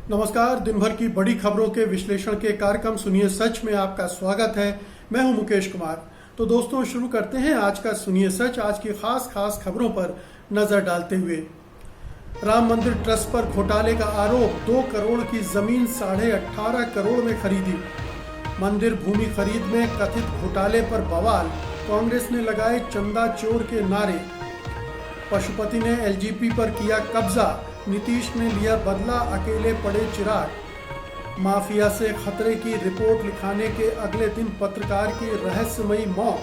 नमस्कार। दिन भर की बड़ी खबरों के विश्लेषण के कार्यक्रम सुनिए सच में आपका स्वागत है। मैं हूं मुकेश कुमार। तो दोस्तों, शुरू करते हैं आज का सुनिए सच। आज की खास खबरों पर नजर डालते हुए, राम मंदिर ट्रस्ट पर घोटाले का आरोप, 2 करोड़ की जमीन 18.5 करोड़ में खरीदी। मंदिर भूमि खरीद में कथित घोटाले पर बवाल, कांग्रेस ने लगाए चंदा चोर के नारे। पशुपति ने एलजीपी पर किया कब्जा, नीतीश ने लिया बदला, अकेले पड़े चिराग। माफिया से खतरे की रिपोर्ट लिखाने के अगले दिन पत्रकार की रहस्यमयी मौत।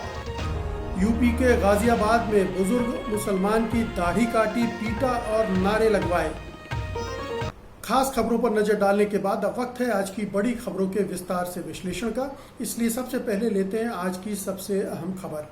यूपी के गाजियाबाद में बुजुर्ग मुसलमान की दाढ़ी काटी, पीटा और नारे लगवाए। खास खबरों पर नजर डालने के बाद अब वक्त है आज की बड़ी खबरों के विस्तार से विश्लेषण का। इसलिए सबसे पहले लेते हैं आज की सबसे अहम खबर।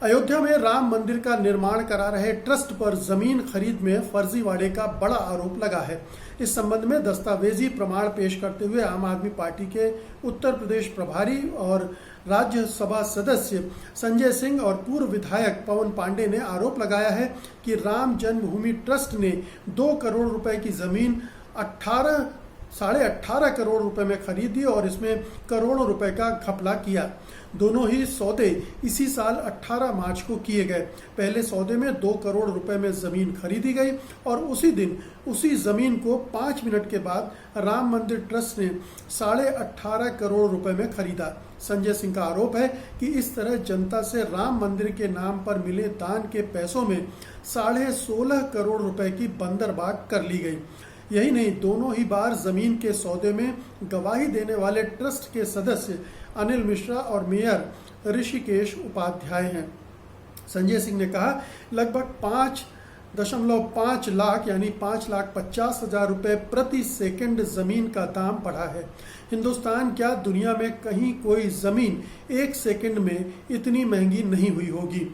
अयोध्या में राम मंदिर का निर्माण करा रहे ट्रस्ट पर जमीन खरीद में फर्जीवाड़े का बड़ा आरोप लगा है। इस संबंध में दस्तावेजी प्रमाण पेश करते हुए आम आदमी पार्टी के उत्तर प्रदेश प्रभारी और राज्यसभा सदस्य संजय सिंह और पूर्व विधायक पवन पांडे ने आरोप लगाया है कि राम जन्मभूमि ट्रस्ट ने 2 करोड़ रुपए की जमीन 18.5 करोड़ रुपए में खरीदी और इसमें करोड़ों रुपए का घपला किया। दोनों ही सौदे इसी साल 18 मार्च को किए गए। पहले सौदे में 2 करोड़ रुपए में जमीन खरीदी गई और उसी दिन उसी जमीन को 5 मिनट के बाद राम मंदिर ट्रस्ट ने 18.5 करोड़ रुपए में खरीदा। संजय सिंह का आरोप है कि इस तरह जनता से राम मंदिर के नाम पर मिले दान के पैसों में 16.5 करोड़ रुपए की बंदरबांट कर ली गई। यही नहीं, दोनों ही बार जमीन के सौदे में गवाही देने वाले ट्रस्ट के सदस्य अनिल मिश्रा और मेयर ऋषिकेश उपाध्याय हैं। संजय सिंह ने कहा, लगभग 5.5 लाख यानी 5,50,000 रुपए प्रति सेकंड जमीन का दाम बढ़ा है। हिंदुस्तान क्या दुनिया में कहीं कोई जमीन 1 सेकंड में इतनी महंगी नहीं हुई होगी।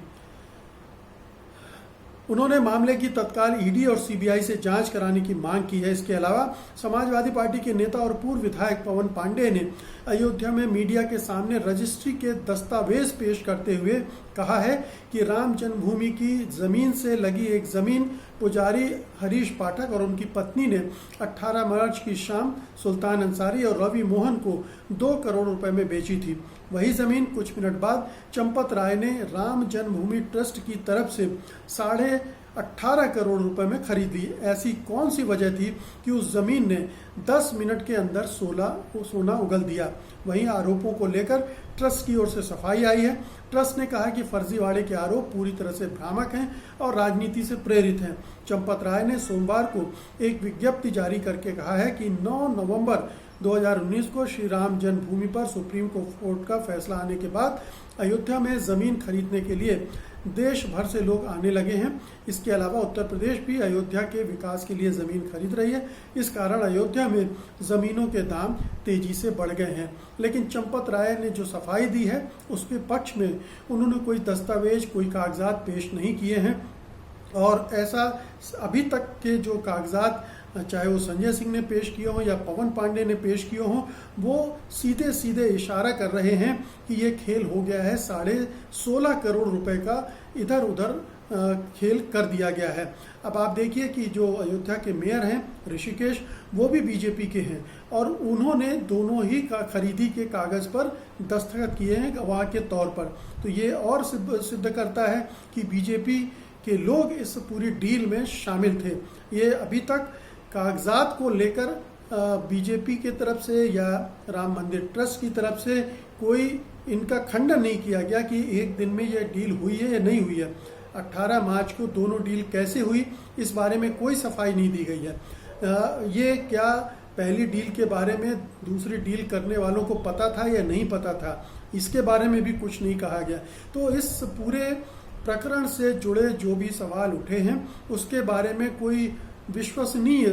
उन्होंने मामले की तत्काल ईडी और सीबीआई से जांच कराने की मांग की है। इसके अलावा समाजवादी पार्टी के नेता और पूर्व विधायक पवन पांडे ने अयोध्या में मीडिया के सामने रजिस्ट्री के दस्तावेज पेश करते हुए कहा है कि राम जन्मभूमि की जमीन से लगी एक जमीन पुजारी हरीश पाठक और उनकी पत्नी ने 18 मार्च की शाम सुल्तान अंसारी और रवि मोहन को 2 करोड़ रुपए में बेची थी। वही जमीन कुछ मिनट बाद चंपत राय ने राम जन्मभूमि ट्रस्ट की तरफ से 18.5 करोड़ रुपए में खरीद ली। ऐसी कौन सी वजह थी कि उस जमीन ने 10 मिनट के अंदर सोना उगल दिया। वहीं आरोपों को लेकर ट्रस्ट की ओर से सफाई आई है। ट्रस्ट ने कहा कि फर्जीवाड़े के आरोप पूरी तरह से भ्रामक हैं और राजनीति से प्रेरित हैं। चंपत राय ने सोमवार को एक विज्ञप्ति जारी करके कहा है कि 9 नवंबर 2019 को श्री राम जन्मभूमि पर सुप्रीम कोर्ट का फैसला आने के बाद अयोध्या में जमीन खरीदने के लिए देश भर से लोग आने लगे हैं। इसके अलावा उत्तर प्रदेश भी अयोध्या के विकास के लिए ज़मीन खरीद रही है। इस कारण अयोध्या में ज़मीनों के दाम तेज़ी से बढ़ गए हैं। लेकिन चंपत राय ने जो सफाई दी है उसके पक्ष में उन्होंने कोई दस्तावेज, कोई कागजात पेश नहीं किए हैं और ऐसा अभी तक के जो कागजात चाहे वो संजय सिंह ने पेश किए हों या पवन पांडे ने पेश किए हों, वो सीधे सीधे इशारा कर रहे हैं कि ये खेल हो गया है। 16.5 करोड़ रुपए का इधर उधर खेल कर दिया गया है। अब आप देखिए कि जो अयोध्या के मेयर हैं ऋषिकेश, वो भी बीजेपी के हैं और उन्होंने दोनों ही का खरीदी के कागज़ पर दस्तखत किए हैं गवाह के तौर पर। तो ये और सिद्ध करता है कि बीजेपी के लोग इस पूरी डील में शामिल थे। ये अभी तक कागजात को लेकर बीजेपी के तरफ से या राम मंदिर ट्रस्ट की तरफ से कोई इनका खंडन नहीं किया गया कि एक दिन में यह डील हुई है या नहीं हुई है। 18 मार्च को दोनों डील कैसे हुई, इस बारे में कोई सफाई नहीं दी गई है। ये क्या पहली डील के बारे में दूसरी डील करने वालों को पता था या नहीं पता था, इसके बारे में भी कुछ नहीं कहा गया। तो इस पूरे प्रकरण से जुड़े जो भी सवाल उठे हैं उसके बारे में कोई विश्वसनीय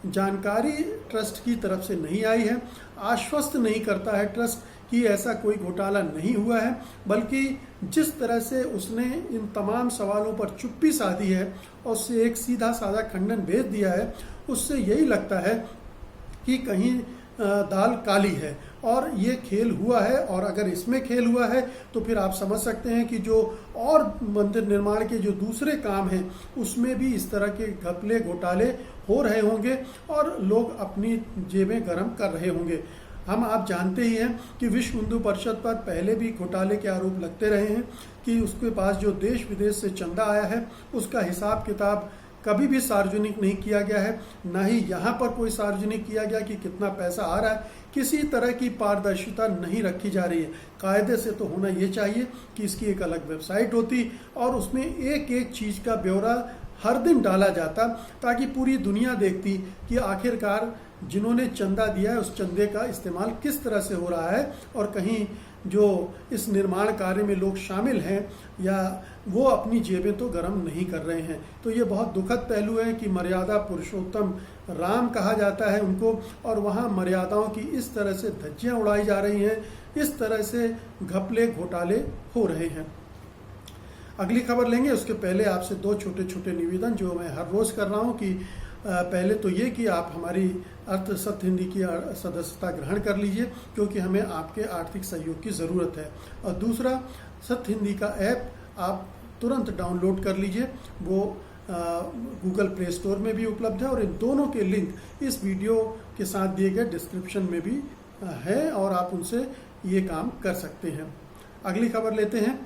जानकारी ट्रस्ट की तरफ से नहीं आई है। आश्वस्त नहीं करता है ट्रस्ट कि ऐसा कोई घोटाला नहीं हुआ है, बल्कि जिस तरह से उसने इन तमाम सवालों पर चुप्पी साधी है और उससे एक सीधा साधा खंडन भेज दिया है, उससे यही लगता है कि कहीं दाल काली है। और ये खेल हुआ है, और अगर इसमें खेल हुआ है तो फिर आप समझ सकते हैं कि जो और मंदिर निर्माण के जो दूसरे काम हैं उसमें भी इस तरह के घपले घोटाले हो रहे होंगे और लोग अपनी जेबें गर्म कर रहे होंगे। आप जानते ही हैं कि विश्व हिंदू परिषद पर पहले भी घोटाले के आरोप लगते रहे हैं कि उसके पास जो देश विदेश से चंदा आया है उसका हिसाब किताब कभी भी सार्वजनिक नहीं किया गया है, ना ही यहाँ पर कोई सार्वजनिक किया गया कि कितना पैसा आ रहा है। किसी तरह की पारदर्शिता नहीं रखी जा रही है। कायदे से तो होना ये चाहिए कि इसकी एक अलग वेबसाइट होती और उसमें एक एक चीज़ का ब्यौरा हर दिन डाला जाता, ताकि पूरी दुनिया देखती कि आखिरकार जिन्होंने चंदा दिया है उस चंदे का इस्तेमाल किस तरह से हो रहा है, और कहीं जो इस निर्माण कार्य में लोग शामिल हैं या वो अपनी जेबें तो गर्म नहीं कर रहे हैं। तो ये बहुत दुखद पहलू है कि मर्यादा पुरुषोत्तम राम कहा जाता है उनको, और वहाँ मर्यादाओं की इस तरह से धज्जियाँ उड़ाई जा रही हैं, इस तरह से घपले घोटाले हो रहे हैं। अगली खबर लेंगे, उसके पहले आपसे दो छोटे छोटे निवेदन जो मैं हर रोज़ कर रहा हूँ कि पहले तो ये कि आप हमारी अर्थ सत्य हिंदी की सदस्यता ग्रहण कर लीजिए, क्योंकि हमें आपके आर्थिक सहयोग की ज़रूरत है। और दूसरा, सत्य हिंदी का ऐप आप तुरंत डाउनलोड कर लीजिए, वो गूगल प्ले स्टोर में भी उपलब्ध है, और इन दोनों के लिंक इस वीडियो के साथ दिए गए डिस्क्रिप्शन में भी है, और आप उनसे ये काम कर सकते हैं। अगली खबर लेते हैं।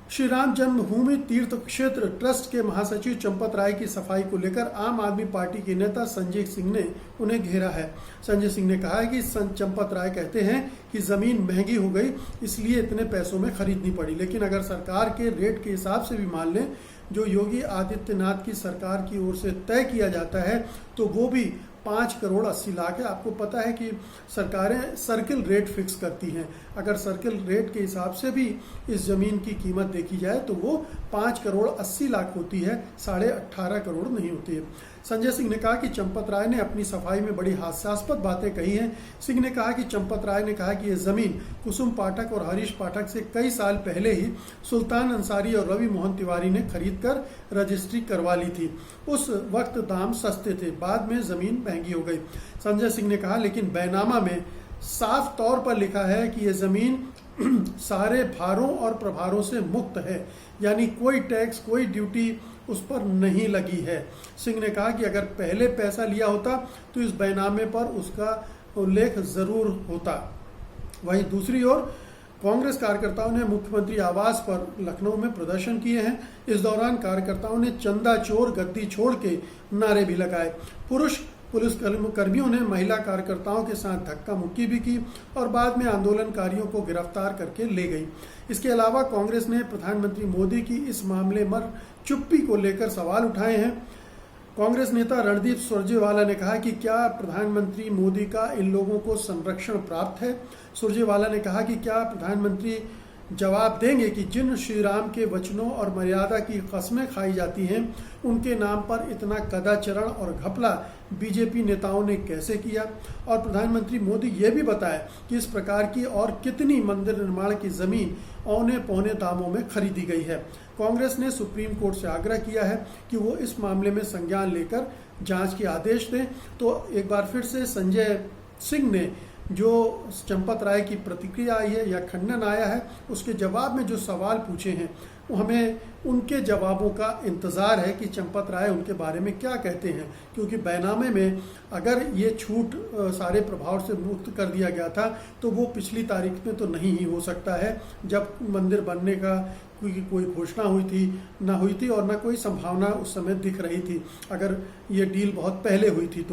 श्री राम जन्मभूमि तीर्थ क्षेत्र ट्रस्ट के महासचिव चंपत राय की सफाई को लेकर आम आदमी पार्टी के नेता संजय सिंह ने उन्हें घेरा है। संजय सिंह ने कहा है कि चंपत राय कहते हैं कि जमीन महंगी हो गई इसलिए इतने पैसों में खरीदनी पड़ी, लेकिन अगर सरकार के रेट के हिसाब से भी मान लें जो योगी आदित्यनाथ की सरकार की ओर से तय किया जाता है तो वो भी 5 करोड़ 80 लाख है। आपको पता है कि सरकारें सर्किल रेट फिक्स करती हैं, अगर सर्किल रेट के हिसाब से भी इस ज़मीन की कीमत देखी जाए तो वो 5 करोड़ 80 लाख होती है, 18.5 करोड़ नहीं होती है। संजय सिंह ने कहा कि चंपत राय ने अपनी सफाई में बड़ी हास्यास्पद बातें कही हैं। सिंह ने कहा कि चंपत राय ने कहा कि ये ज़मीन कुसुम पाठक और हरीश पाठक से कई साल पहले ही सुल्तान अंसारी और रवि मोहन तिवारी ने खरीद कर रजिस्ट्री करवा ली थी। उस वक्त दाम सस्ते थे, बाद में ज़मीन महंगी हो गई। संजय सिंह ने कहा लेकिन बैनामा में साफ तौर पर लिखा है कि ये ज़मीन सारे भारों और प्रभारों से मुक्त है, यानी कोई टैक्स कोई ड्यूटी उस पर नहीं लगी है। सिंह ने कहा कि अगर पहले पैसा लिया होता तो इस बैनामे पर उसका उल्लेख जरूर होता। वहीं दूसरी ओर कांग्रेस कार्यकर्ताओं ने मुख्यमंत्री आवास पर लखनऊ में प्रदर्शन किए हैं। इस दौरान कार्यकर्ताओं ने चंदा चोर गद्दी छोड़ के नारे भी लगाए। पुरुष पुलिस कर्मियों ने महिला कार्यकर्ताओं के साथ धक्का मुक्की भी की और बाद में आंदोलनकारियों को गिरफ्तार करके ले गई। इसके अलावा कांग्रेस ने प्रधानमंत्री मोदी की इस मामले पर चुप्पी को लेकर सवाल उठाए हैं। कांग्रेस नेता रणदीप सुरजेवाला ने कहा कि क्या प्रधानमंत्री मोदी का इन लोगों को संरक्षण प्राप्त है। सुरजेवाला ने कहा कि क्या प्रधानमंत्री जवाब देंगे कि जिन श्री राम के वचनों और मर्यादा की कस्में खाई जाती हैं उनके नाम पर इतना कदाचरण और घपला बीजेपी नेताओं ने कैसे किया। और प्रधानमंत्री मोदी ये भी बताया कि इस प्रकार की और कितनी मंदिर निर्माण की जमीन औने पौने दामों में खरीदी गई है। कांग्रेस ने सुप्रीम कोर्ट से आग्रह किया है कि वो इस मामले में संज्ञान लेकर जांच के आदेश दें। तो एक बार फिर से संजय सिंह ने जो चंपत राय की प्रतिक्रिया आई है या खंडन आया है उसके जवाब में जो सवाल पूछे हैं वो हमें उनके जवाबों का इंतज़ार है कि चंपत राय उनके बारे में क्या कहते हैं, क्योंकि बैनामे में अगर ये छूट सारे प्रभाव से मुक्त कर दिया गया था तो वो पिछली तारीख में तो नहीं ही हो सकता है जब मंदिर बनने का कोई घोषणा हुई थी ना हुई थी और ना कोई संभावना उस समय दिख रही थी, अगर ये डील बहुत पहले हुई थी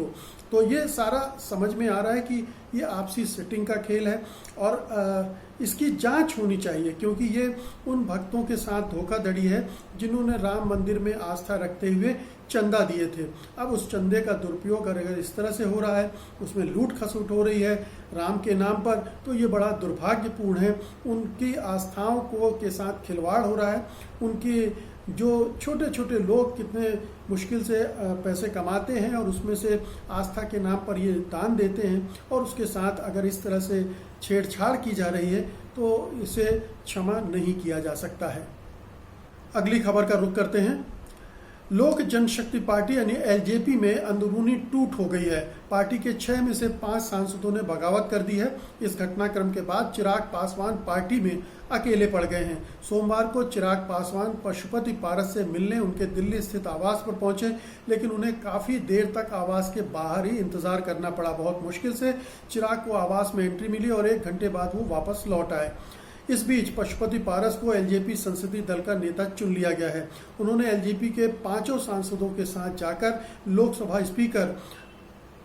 तो ये सारा समझ में आ रहा है कि ये आपसी सेटिंग का खेल है और इसकी जांच होनी चाहिए, क्योंकि ये उन भक्तों के साथ धोखाधड़ी है जिन्होंने राम मंदिर में आस्था रखते हुए चंदा दिए थे। अब उस चंदे का दुरुपयोग अगर इस तरह से हो रहा है, उसमें लूट खसुट हो रही है राम के नाम पर, तो ये बड़ा दुर्भाग्यपूर्ण है। उनकी आस्थाओं को के साथ खिलवाड़ हो रहा है। उनकी जो छोटे छोटे लोग कितने मुश्किल से पैसे कमाते हैं और उसमें से आस्था के नाम पर ये दान देते हैं, और उसके साथ अगर इस तरह से छेड़छाड़ की जा रही है तो इसे क्षमा नहीं किया जा सकता है। अगली खबर का रुख करते हैं। लोक जनशक्ति पार्टी यानी एलजेपी में अंदरूनी टूट हो गई है। पार्टी के 6 में से 5 सांसदों ने बगावत कर दी है। इस घटनाक्रम के बाद चिराग पासवान पार्टी में अकेले पड़ गए हैं। सोमवार को चिराग पासवान पशुपति पारस से मिलने उनके दिल्ली स्थित आवास पर पहुंचे, लेकिन उन्हें काफी देर तक आवास के बाहर ही इंतजार करना पड़ा। बहुत मुश्किल से चिराग को आवास में एंट्री मिली और 1 घंटे बाद वो वापस लौट आए। इस बीच पशुपति पारस को एलजेपी संसदीय दल का नेता चुन लिया गया है। उन्होंने एलजेपी के 5 सांसदों के साथ जाकर लोकसभा स्पीकर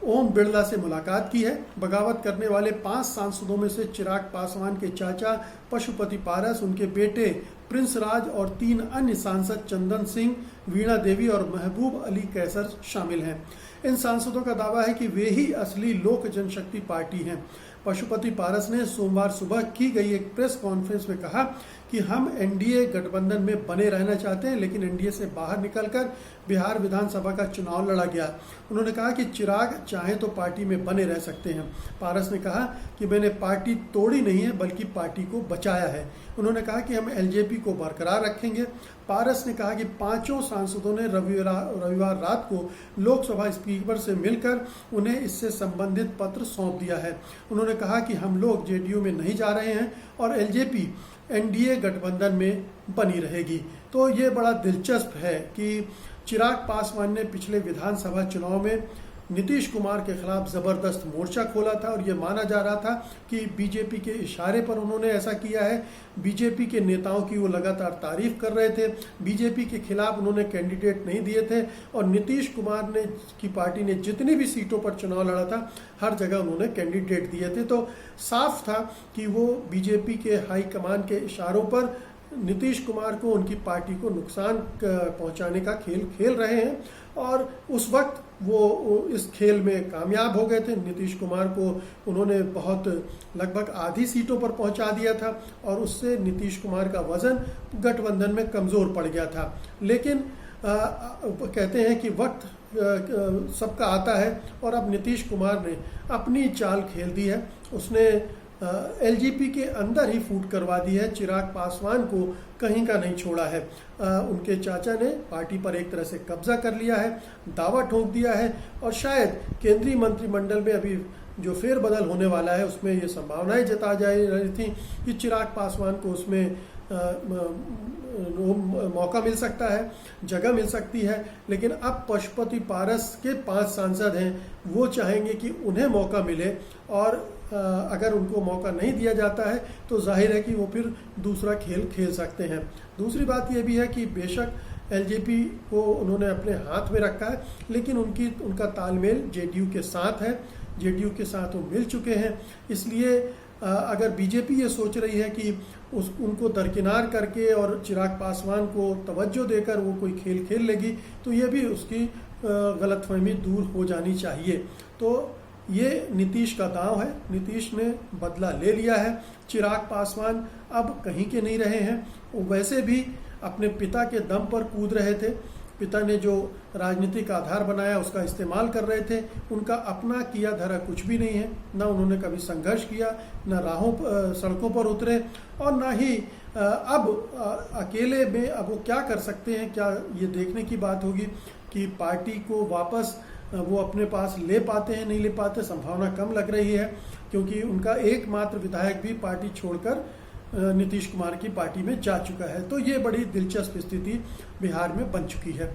ओम बिरला से मुलाकात की है। बगावत करने वाले 5 सांसदों में से चिराग पासवान के चाचा पशुपति पारस, उनके बेटे प्रिंस राज और 3 अन्य सांसद चंदन सिंह, वीणा देवी और महबूब अली कैसर शामिल हैं। इन सांसदों का दावा है कि वे ही असली लोक जनशक्ति पार्टी हैं। पशुपति पारस ने सोमवार सुबह की गई एक प्रेस कॉन्फ्रेंस में कहा कि हम एनडीए गठबंधन में बने रहना चाहते हैं, लेकिन एनडीए से बाहर निकलकर बिहार विधानसभा का चुनाव लड़ा गया। उन्होंने कहा कि चिराग चाहे तो पार्टी में बने रह सकते हैं। पारस ने कहा कि मैंने पार्टी तोड़ी नहीं है, बल्कि पार्टी को बचाया है। उन्होंने कहा कि हम एलजेपी को बरकरार रखेंगे। पारस ने कहा कि 5 सांसदों ने रविवार रात को लोकसभा स्पीकर से मिलकर उन्हें इससे संबंधित पत्र सौंप दिया है। उन्होंने कहा कि हम लोग जेडीयू में नहीं जा रहे हैं और एलजेपी एनडीए गठबंधन में बनी रहेगी। तो ये बड़ा दिलचस्प है कि चिराग पासवान ने पिछले विधानसभा चुनाव में नीतीश कुमार के खिलाफ जबरदस्त मोर्चा खोला था और ये माना जा रहा था कि बीजेपी के इशारे पर उन्होंने ऐसा किया है। बीजेपी के नेताओं की वो लगातार तारीफ कर रहे थे। बीजेपी के खिलाफ उन्होंने कैंडिडेट नहीं दिए थे और नीतीश कुमार ने की पार्टी ने जितनी भी सीटों पर चुनाव लड़ा था, हर जगह उन्होंने कैंडिडेट दिए थे। तो साफ था कि वो बीजेपी के हाईकमान के इशारों पर नीतीश कुमार को, उनकी पार्टी को नुकसान पहुंचाने का खेल खेल रहे हैं और उस वक्त वो इस खेल में कामयाब हो गए थे। नीतीश कुमार को उन्होंने बहुत लगभग आधी सीटों पर पहुंचा दिया था और उससे नीतीश कुमार का वजन गठबंधन में कमज़ोर पड़ गया था। लेकिन कहते हैं कि वक्त सबका आता है और अब नीतीश कुमार ने अपनी चाल खेल दी है। उसने एलजेपी के अंदर ही फूट करवा दी है। चिराग पासवान को कहीं का नहीं छोड़ा है। उनके चाचा ने पार्टी पर एक तरह से कब्जा कर लिया है, दावा ठोक दिया है और शायद केंद्रीय मंत्रिमंडल में अभी जो फेरबदल होने वाला है उसमें ये संभावनाएं जता जा रही थी कि चिराग पासवान को उसमें मौका मिल सकता है, जगह मिल सकती है। लेकिन अब पशुपति पारस के 5 सांसद हैं, वो चाहेंगे कि उन्हें मौका मिले और अगर उनको मौका नहीं दिया जाता है तो जाहिर है कि वो फिर दूसरा खेल खेल सकते हैं। दूसरी बात ये भी है कि बेशक एलजेपी को उन्होंने अपने हाथ में रखा है, लेकिन उनका तालमेल जेडीयू के साथ है। जेडीयू के साथ वो मिल चुके हैं। इसलिए अगर बीजेपी ये सोच रही है कि उनको दरकिनार करके और चिराग पासवान को तवज्जो देकर वो कोई खेल खेल लेगी, तो ये भी उसकी गलतफहमी दूर हो जानी चाहिए। तो ये नीतीश का दांव है। नीतीश ने बदला ले लिया है। चिराग पासवान अब कहीं के नहीं रहे हैं। वो वैसे भी अपने पिता के दम पर कूद रहे थे। पिता ने जो राजनीतिक आधार बनाया उसका इस्तेमाल कर रहे थे। उनका अपना किया धरा कुछ भी नहीं है। ना उन्होंने कभी संघर्ष किया, ना सड़कों पर उतरे और ना ही अब अकेले में अब वो क्या कर सकते हैं। क्या ये देखने की बात होगी कि पार्टी को वापस वो अपने पास ले पाते हैं, नहीं ले पाते। संभावना कम लग रही है क्योंकि उनका एकमात्र विधायक भी पार्टी छोड़कर नीतीश कुमार की पार्टी में जा चुका है। तो ये बड़ी दिलचस्प स्थिति बिहार में बन चुकी है।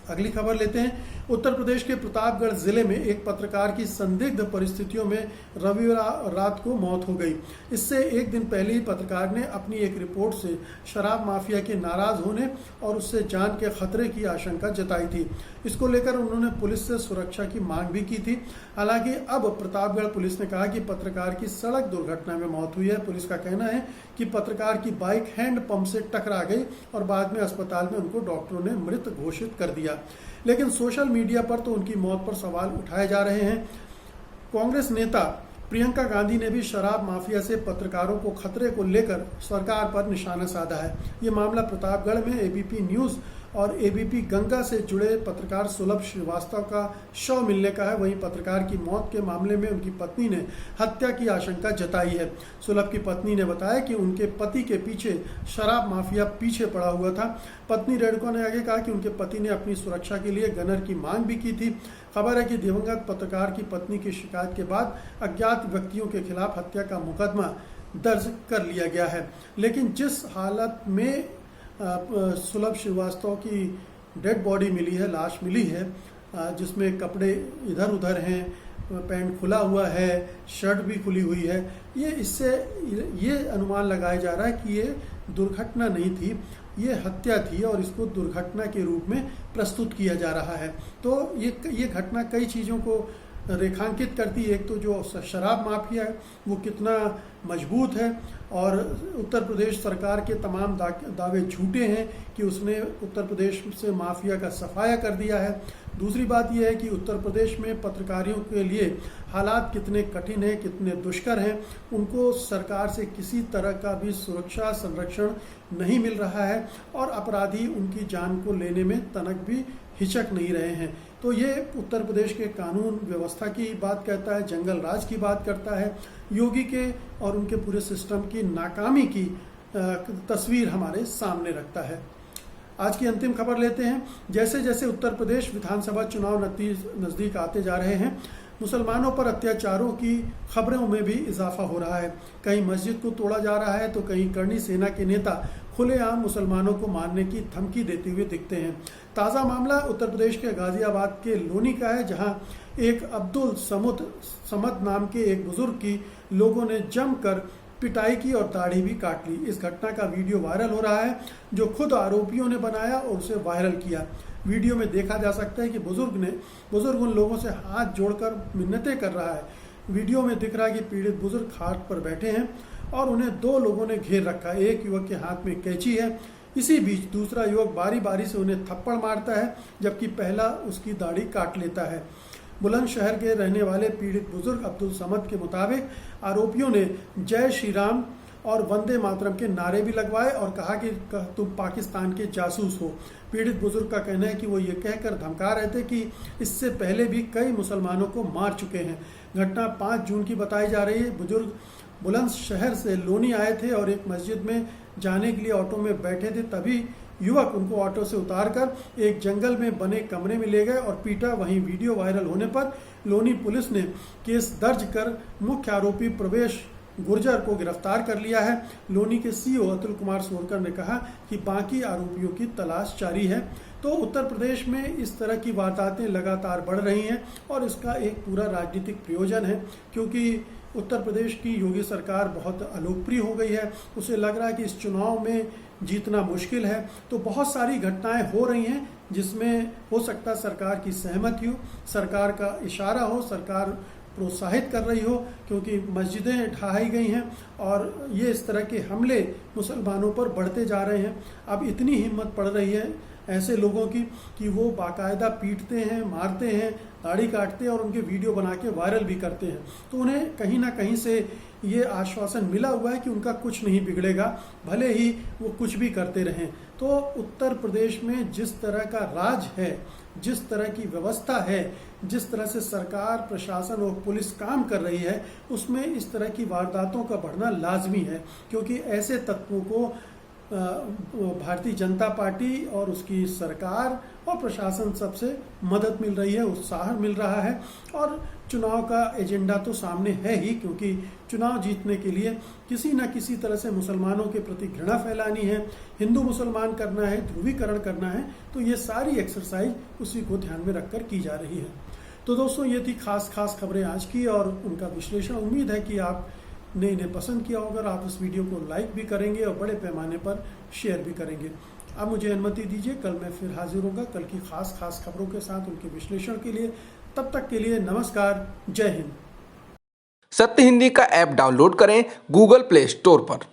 अगली खबर लेते हैं। उत्तर प्रदेश के प्रतापगढ़ जिले में एक पत्रकार की संदिग्ध परिस्थितियों में रविवार रात को मौत हो गई। इससे एक दिन पहले ही पत्रकार ने अपनी एक रिपोर्ट से शराब माफिया के नाराज होने और उससे जान के खतरे की आशंका जताई थी। इसको लेकर उन्होंने पुलिस से सुरक्षा की मांग भी की थी। हालांकि अब प्रतापगढ़ पुलिस ने कहा कि पत्रकार की सड़क दुर्घटना में मौत हुई है। पुलिस का कहना है कि पत्रकार की बाइक हैंड पंप से टकरा गई और बाद में अस्पताल में उनको डॉक्टरों ने मृत घोषित कर दिया। लेकिन सोशल मीडिया पर तो उनकी मौत पर सवाल उठाए जा रहे हैं। कांग्रेस नेता प्रियंका गांधी ने भी शराब माफिया से पत्रकारों को खतरे को लेकर सरकार पर निशाना साधा है। ये मामला प्रतापगढ़ में एबीपी न्यूज और एबीपी गंगा से जुड़े पत्रकार सुलभ श्रीवास्तव का शव मिलने का है। वहीं पत्रकार की मौत के मामले में उनकी पत्नी ने हत्या की आशंका जताई है। सुलभ की पत्नी ने बताया कि उनके पति के पीछे शराब माफिया पीछे पड़ा हुआ था। पत्नी रेडको ने आगे कहा कि उनके पति ने अपनी सुरक्षा के लिए गनर की मांग भी की थी। खबर है कि दिवंगत पत्रकार की पत्नी की शिकायत के बाद अज्ञात व्यक्तियों के खिलाफ हत्या का मुकदमा दर्ज कर लिया गया है। लेकिन जिस हालत में सुलभ श्रीवास्तव की डेड बॉडी मिली है, लाश मिली है, जिसमें कपड़े इधर उधर हैं, पैंट खुला हुआ है, शर्ट भी खुली हुई है, ये अनुमान लगाया जा रहा है कि ये दुर्घटना नहीं थी, ये हत्या थी और इसको दुर्घटना के रूप में प्रस्तुत किया जा रहा है। तो ये घटना कई चीज़ों को रेखांकित करती है। एक तो जो शराब माफिया है वो कितना मजबूत है और उत्तर प्रदेश सरकार के तमाम दावे झूठे हैं कि उसने उत्तर प्रदेश से माफिया का सफाया कर दिया है। दूसरी बात यह है कि उत्तर प्रदेश में पत्रकारियों के लिए हालात कितने कठिन हैं, कितने दुष्कर हैं, उनको सरकार से किसी तरह का भी सुरक्षा संरक्षण नहीं मिल रहा है और अपराधी उनकी जान को लेने में तनक भी हिचक नहीं रहे हैं। तो ये उत्तर प्रदेश के कानून व्यवस्था की बात करता है, जंगल राज की बात करता है, योगी के और उनके पूरे सिस्टम की नाकामी की तस्वीर हमारे सामने रखता है। आज की अंतिम खबर लेते हैं। जैसे जैसे उत्तर प्रदेश विधानसभा चुनाव नज़दीक आते जा रहे हैं, मुसलमानों पर अत्याचारों की खबरों में भी इजाफा हो रहा है। कहीं मस्जिद को तोड़ा जा रहा है तो कहीं करनी सेना के नेता खुलेआम मुसलमानों को मारने की धमकी देते हुए दिखते हैं। ताज़ा मामला उत्तर प्रदेश के गाजियाबाद के लोनी का है, जहां एक अब्दुल समद नाम के एक बुजुर्ग की लोगों ने जमकर पिटाई की और दाढ़ी भी काट ली। इस घटना का वीडियो वायरल हो रहा है, जो खुद आरोपियों ने बनाया और उसे वायरल किया। वीडियो में देखा जा सकता है कि बुजुर्ग उन लोगों से हाथ जोड़कर मिन्नतें कर रहा है। वीडियो में दिख रहा है कि पीड़ित बुजुर्ग खाट पर बैठे हैं और उन्हें दो लोगों ने घेर रखा है। एक युवक के हाथ में कैंची है। इसी बीच दूसरा युवक बारी बारी से उन्हें थप्पड़ मारता है, जबकि पहला उसकी दाढ़ी काट लेता है। बुलंदशहर के रहने वाले पीड़ित बुजुर्ग अब्दुल समद के मुताबिक आरोपियों ने जय श्री राम और वंदे मातरम के नारे भी लगवाए और कहा कि तुम पाकिस्तान के जासूस हो। पीड़ित बुजुर्ग का कहना है कि वो ये कहकर धमका रहे थे कि इससे पहले भी कई मुसलमानों को मार चुके हैं। घटना 5 जून की बताई जा रही है। बुजुर्ग बुलंदशहर से लोनी आए थे और एक मस्जिद में जाने के लिए ऑटो में बैठे थे, तभी युवक उनको ऑटो से उतारकर एक जंगल में बने कमरे में ले गए और पीटा। वहीं वीडियो वायरल होने पर लोनी पुलिस ने केस दर्ज कर मुख्य आरोपी प्रवेश गुर्जर को गिरफ्तार कर लिया है। लोनी के सीओ अतुल कुमार सोरकर ने कहा कि बाकी आरोपियों की तलाश जारी है। तो उत्तर प्रदेश में इस तरह की वारदातें लगातार बढ़ रही हैं और इसका एक पूरा राजनीतिक प्रयोजन है, क्योंकि उत्तर प्रदेश की योगी सरकार बहुत अलोकप्रिय हो गई है। उसे लग रहा है कि इस चुनाव में जीतना मुश्किल है। तो बहुत सारी घटनाएं हो रही हैं जिसमें हो सकता है सरकार की सहमति हो, सरकार का इशारा हो, सरकार प्रोत्साहित कर रही हो, क्योंकि मस्जिदें ढहाई गई हैं और ये इस तरह के हमले मुसलमानों पर बढ़ते जा रहे हैं। अब इतनी हिम्मत पड़ रही है ऐसे लोगों की कि वो बाकायदा पीटते हैं, मारते हैं, दाढ़ी काटते हैं और उनके वीडियो बना के वायरल भी करते हैं। तो उन्हें कहीं ना कहीं से ये आश्वासन मिला हुआ है कि उनका कुछ नहीं बिगड़ेगा, भले ही वो कुछ भी करते रहें। तो उत्तर प्रदेश में जिस तरह का राज है, जिस तरह की व्यवस्था है, जिस तरह से सरकार, प्रशासन और पुलिस काम कर रही है, उसमें इस तरह की वारदातों का बढ़ना लाजमी है, क्योंकि ऐसे तत्वों को भारतीय जनता पार्टी और उसकी सरकार और प्रशासन सबसे मदद मिल रही है, उत्साह मिल रहा है। और चुनाव का एजेंडा तो सामने है ही, क्योंकि चुनाव जीतने के लिए किसी न किसी तरह से मुसलमानों के प्रति घृणा फैलानी है, हिंदू मुसलमान करना है, ध्रुवीकरण करना है। तो ये सारी एक्सरसाइज उसी को ध्यान में रखकर की जा रही है। तो दोस्तों, ये थी खास खबरें आज की और उनका विश्लेषण। उम्मीद है कि आपने इन्हें पसंद किया होगा। आप इस वीडियो को लाइक भी करेंगे और बड़े पैमाने पर शेयर भी करेंगे। अब मुझे अनुमति दीजिए, कल मैं फिर हाजिर होगा कल की खास खबरों के साथ, उनके विश्लेषण के लिए। तब तक के लिए नमस्कार, जय हिंद। सत्य हिंदी का ऐप डाउनलोड करें गूगल प्ले स्टोर पर।